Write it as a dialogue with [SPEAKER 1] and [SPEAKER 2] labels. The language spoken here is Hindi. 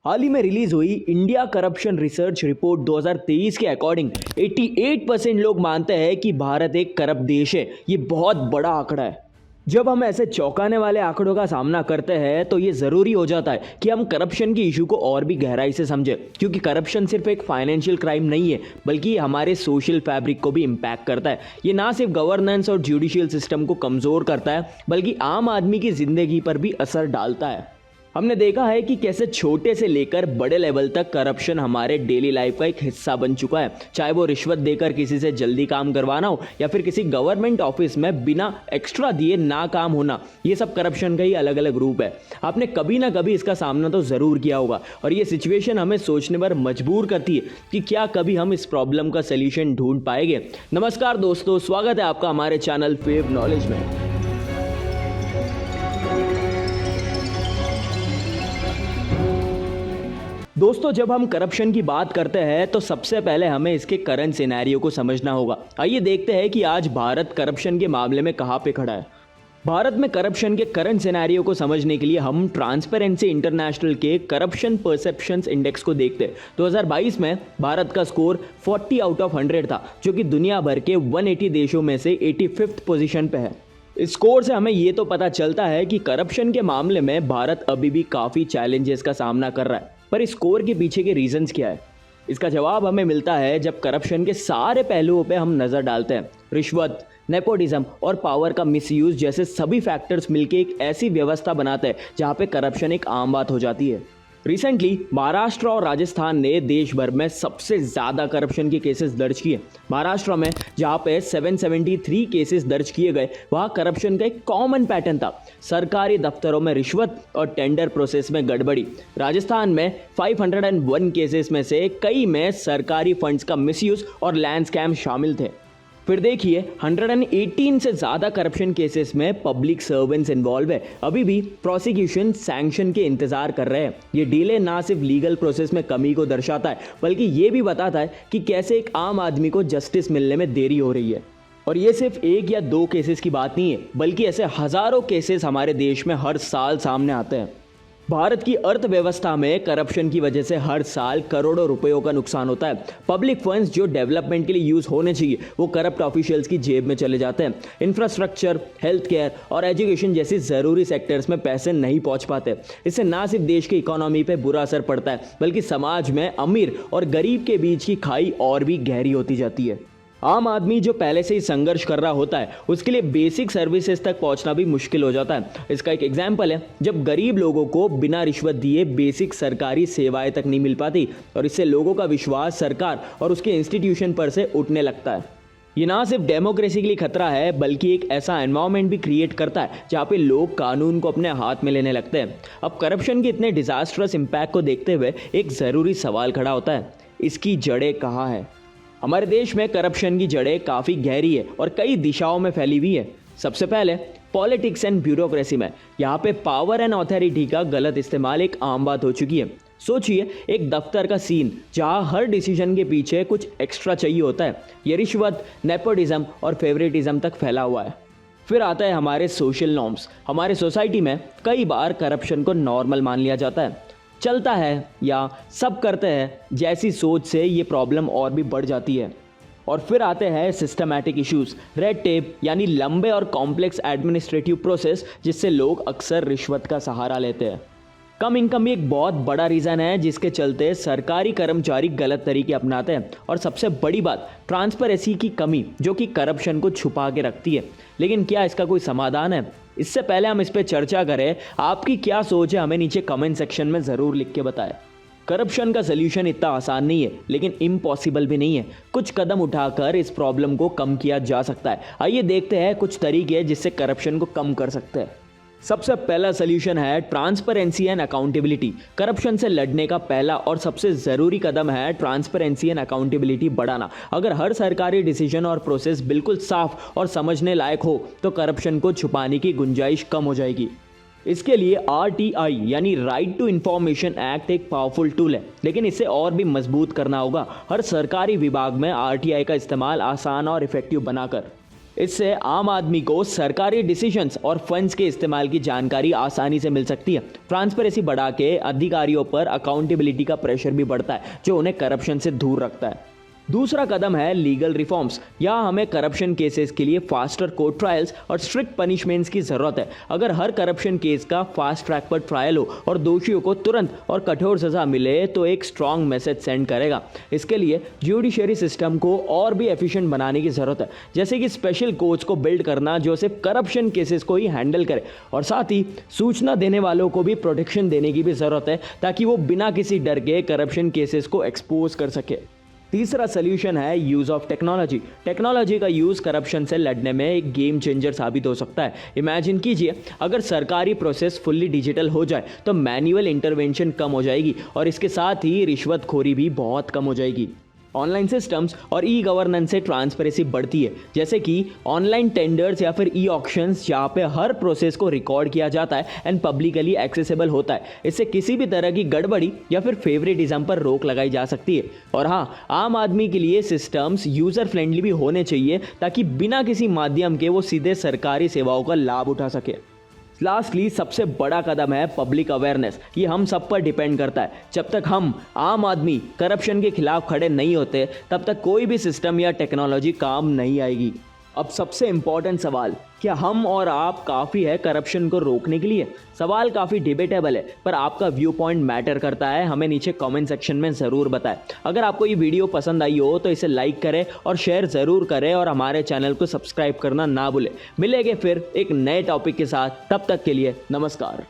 [SPEAKER 1] हाल ही में रिलीज हुई इंडिया करप्शन रिसर्च रिपोर्ट 2023 के अकॉर्डिंग 88% लोग मानते हैं कि भारत एक करप्ट देश है। ये बहुत बड़ा आंकड़ा है। जब हम ऐसे चौंकाने वाले आंकड़ों का सामना करते हैं तो ये ज़रूरी हो जाता है कि हम करप्शन की इशू को और भी गहराई से समझें, क्योंकि करप्शन सिर्फ एक फाइनेंशियल क्राइम नहीं है, बल्कि ये हमारे सोशल फैब्रिक को भी इम्पैक्ट करता है। ये ना सिर्फ गवर्नेंस और जुडिशियल सिस्टम को कमज़ोर करता है, बल्कि आम आदमी की ज़िंदगी पर भी असर डालता है। हमने देखा है कि कैसे छोटे से लेकर बड़े लेवल तक करप्शन हमारे डेली लाइफ का एक हिस्सा बन चुका है। चाहे वो रिश्वत देकर किसी से जल्दी काम करवाना हो या फिर किसी गवर्नमेंट ऑफिस में बिना एक्स्ट्रा दिए ना काम होना, ये सब करप्शन का ही अलग अलग रूप है। आपने कभी ना कभी इसका सामना तो ज़रूर किया होगा और ये सिचुएशन हमें सोचने पर मजबूर करती है कि क्या कभी हम इस प्रॉब्लम का सल्यूशन ढूंढ पाएंगे। नमस्कार दोस्तों, स्वागत है आपका हमारे चैनल फेव नॉलेज में। दोस्तों, जब हम करप्शन की बात करते हैं तो सबसे पहले हमें इसके करंट सिनेरियो को समझना होगा। आइए देखते हैं कि आज भारत करप्शन के मामले में कहां पे खड़ा है। भारत में करप्शन के करंट सिनेरियो को समझने के लिए हम ट्रांसपेरेंसी इंटरनेशनल के करप्शन परसेप्शंस इंडेक्स को देखते हैं। 2022 में भारत का स्कोर 40 आउट ऑफ 100 था, जो कि दुनिया भर के 180 देशों में से 85th पोजीशन पे है। इस स्कोर से हमें ये तो पता चलता है कि करप्शन के मामले में भारत अभी भी काफ़ी चैलेंजेस का सामना कर रहा है। पर इस स्कोर के पीछे के रीजंस क्या है, इसका जवाब हमें मिलता है जब करप्शन के सारे पहलुओं पे हम नज़र डालते हैं। रिश्वत, नेपोटिज्म और पावर का मिसयूज जैसे सभी फैक्टर्स मिलकर एक ऐसी व्यवस्था बनाते हैं जहाँ पे करप्शन एक आम बात हो जाती है। रिसेंटली महाराष्ट्र और राजस्थान ने देश भर में सबसे ज़्यादा करप्शन के केसेस दर्ज किए। महाराष्ट्र में जहाँ पे 773 केसेस दर्ज किए गए, वहाँ करप्शन का एक कॉमन पैटर्न था। सरकारी दफ्तरों में रिश्वत और टेंडर प्रोसेस में गड़बड़ी। राजस्थान में 501 केसेस में से कई में सरकारी फंड्स का मिसयूज और लैंड स्कैम शामिल थे। फिर देखिए 118 से ज़्यादा करप्शन केसेस में पब्लिक सर्वेंट्स इन्वॉल्व है। अभी भी प्रोसिक्यूशन सैंक्शन के इंतजार कर रहे हैं। ये डिले ना सिर्फ लीगल प्रोसेस में कमी को दर्शाता है, बल्कि ये भी बताता है कि कैसे एक आम आदमी को जस्टिस मिलने में देरी हो रही है। और ये सिर्फ एक या दो केसेस की बात नहीं है, बल्कि ऐसे हज़ारों केसेस हमारे देश में हर साल सामने आते हैं। भारत की अर्थव्यवस्था में करप्शन की वजह से हर साल करोड़ों रुपयों का नुकसान होता है। पब्लिक फंड्स जो डेवलपमेंट के लिए यूज़ होने चाहिए, वो करप्ट ऑफिशियल्स की जेब में चले जाते हैं। इंफ्रास्ट्रक्चर, हेल्थ केयर और एजुकेशन जैसी ज़रूरी सेक्टर्स में पैसे नहीं पहुंच पाते। इससे ना सिर्फ देश की इकोनॉमी पे बुरा असर पड़ता है, बल्कि समाज में अमीर और गरीब के बीच की खाई और भी गहरी होती जाती है। आम आदमी जो पहले से ही संघर्ष कर रहा होता है, उसके लिए बेसिक सर्विसेज तक पहुंचना भी मुश्किल हो जाता है। इसका एक एग्जाम्पल है जब गरीब लोगों को बिना रिश्वत दिए बेसिक सरकारी सेवाएं तक नहीं मिल पाती, और इससे लोगों का विश्वास सरकार और उसके इंस्टीट्यूशन पर से उठने लगता है। ये ना सिर्फ डेमोक्रेसी के लिए खतरा है, बल्कि एक ऐसा एनवायरनमेंट भी क्रिएट करता है जहाँ पे लोग कानून को अपने हाथ में लेने लगते हैं। अब करप्शन के इतने डिजास्टरस इम्पैक्ट को देखते हुए एक ज़रूरी सवाल खड़ा होता है, इसकी जड़ें कहाँ है। हमारे देश में करप्शन की जड़ें काफ़ी गहरी है और कई दिशाओं में फैली हुई है। सबसे पहले पॉलिटिक्स एंड ब्यूरोक्रेसी में, यहाँ पे पावर एंड अथॉरिटी का गलत इस्तेमाल एक आम बात हो चुकी है। सोचिए एक दफ्तर का सीन जहाँ हर डिसीजन के पीछे कुछ एक्स्ट्रा चाहिए होता है। ये रिश्वत, नेपोटिज्म और फेवरेटिज्म तक फैला हुआ है। फिर आता है हमारे सोशल नॉर्म्स। हमारे सोसाइटी में कई बार करप्शन को नॉर्मल मान लिया जाता है, चलता है या सब करते हैं जैसी सोच से ये प्रॉब्लम और भी बढ़ जाती है। और फिर आते हैं सिस्टमैटिक इश्यूज, रेड टेप यानी लंबे और कॉम्प्लेक्स एडमिनिस्ट्रेटिव प्रोसेस, जिससे लोग अक्सर रिश्वत का सहारा लेते हैं। कम इनकम भी एक बहुत बड़ा रीज़न है जिसके चलते सरकारी कर्मचारी गलत तरीके अपनाते हैं। और सबसे बड़ी बात ट्रांसपेरेंसी की कमी, जो कि करप्शन को छुपा के रखती है। लेकिन क्या इसका कोई समाधान है? इससे पहले हम इस पर चर्चा करें, आपकी क्या सोच है हमें नीचे कमेंट सेक्शन में ज़रूर लिख के बताएं। करप्शन का सल्यूशन इतना आसान नहीं है, लेकिन इम्पॉसिबल भी नहीं है। कुछ कदम उठाकर इस प्रॉब्लम को कम किया जा सकता है। आइए देखते हैं कुछ तरीके जिससे करप्शन को कम कर सकते हैं। सबसे पहला सल्यूशन है ट्रांसपेरेंसी एंड अकाउंटेबिलिटी। करप्शन से लड़ने का पहला और सबसे ज़रूरी कदम है ट्रांसपेरेंसी एंड अकाउंटेबिलिटी बढ़ाना। अगर हर सरकारी डिसीजन और प्रोसेस बिल्कुल साफ और समझने लायक हो तो करप्शन को छुपाने की गुंजाइश कम हो जाएगी। इसके लिए RTI यानी राइट टू इंफॉर्मेशन एक्ट एक पावरफुल टूल है, लेकिन इसे और भी मजबूत करना होगा। हर सरकारी विभाग में RTI का इस्तेमाल आसान और इफेक्टिव बनाकर इससे आम आदमी को सरकारी डिसीजंस और फंड्स के इस्तेमाल की जानकारी आसानी से मिल सकती है। ट्रांसपेरेंसी बढ़ा के अधिकारियों पर अकाउंटेबिलिटी का प्रेशर भी बढ़ता है, जो उन्हें करप्शन से दूर रखता है। दूसरा कदम है लीगल रिफॉर्म्स। यहाँ हमें करप्शन केसेस के लिए फास्टर कोर्ट ट्रायल्स और स्ट्रिक्ट पनिशमेंट्स की ज़रूरत है। अगर हर करप्शन केस का फास्ट ट्रैक पर ट्रायल हो और दोषियों को तुरंत और कठोर सज़ा मिले तो एक स्ट्रॉन्ग मैसेज सेंड करेगा। इसके लिए जुडिशरी सिस्टम को और भी एफिशिएंट बनाने की ज़रूरत है, जैसे कि स्पेशल कोर्ट्स को बिल्ड करना जो सिर्फ करप्शन केसेस को ही हैंडल करे, और साथ ही सूचना देने वालों को भी प्रोटेक्शन देने की भी ज़रूरत है ताकि वो बिना किसी डर के करप्शन केसेस को एक्सपोज कर सके। तीसरा सोल्यूशन है यूज़ ऑफ टेक्नोलॉजी। टेक्नोलॉजी का यूज़ करप्शन से लड़ने में एक गेम चेंजर साबित हो सकता है। इमेजिन कीजिए, अगर सरकारी प्रोसेस फुल्ली डिजिटल हो जाए तो मैनुअल इंटरवेंशन कम हो जाएगी और इसके साथ ही रिश्वतखोरी भी बहुत कम हो जाएगी। ऑनलाइन सिस्टम्स और ई गवर्नेंस से ट्रांसपेरेंसी बढ़ती है, जैसे कि ऑनलाइन टेंडर्स या फिर ई ऑक्शंस, जहाँ पे हर प्रोसेस को रिकॉर्ड किया जाता है एंड पब्लिकली एक्सेसिबल होता है। इससे किसी भी तरह की गड़बड़ी या फिर फेवरेटिज्म पर रोक लगाई जा सकती है। और हाँ, आम आदमी के लिए सिस्टम्स यूज़र फ्रेंडली भी होने चाहिए ताकि बिना किसी माध्यम के वो सीधे सरकारी सेवाओं का लाभ उठा सके। लास्टली सबसे बड़ा कदम है पब्लिक अवेयरनेस। ये हम सब पर डिपेंड करता है। जब तक हम आम आदमी करप्शन के खिलाफ खड़े नहीं होते, तब तक कोई भी सिस्टम या टेक्नोलॉजी काम नहीं आएगी। अब सबसे इम्पॉर्टेंट सवाल, क्या हम और आप काफ़ी है करप्शन को रोकने के लिए? सवाल काफ़ी डिबेटेबल है, पर आपका व्यू पॉइंट मैटर करता है। हमें नीचे कमेंट सेक्शन में ज़रूर बताएं। अगर आपको ये वीडियो पसंद आई हो तो इसे लाइक करें और शेयर ज़रूर करें, और हमारे चैनल को सब्सक्राइब करना ना भूलें। मिलेंगे फिर एक नए टॉपिक के साथ, तब तक के लिए नमस्कार।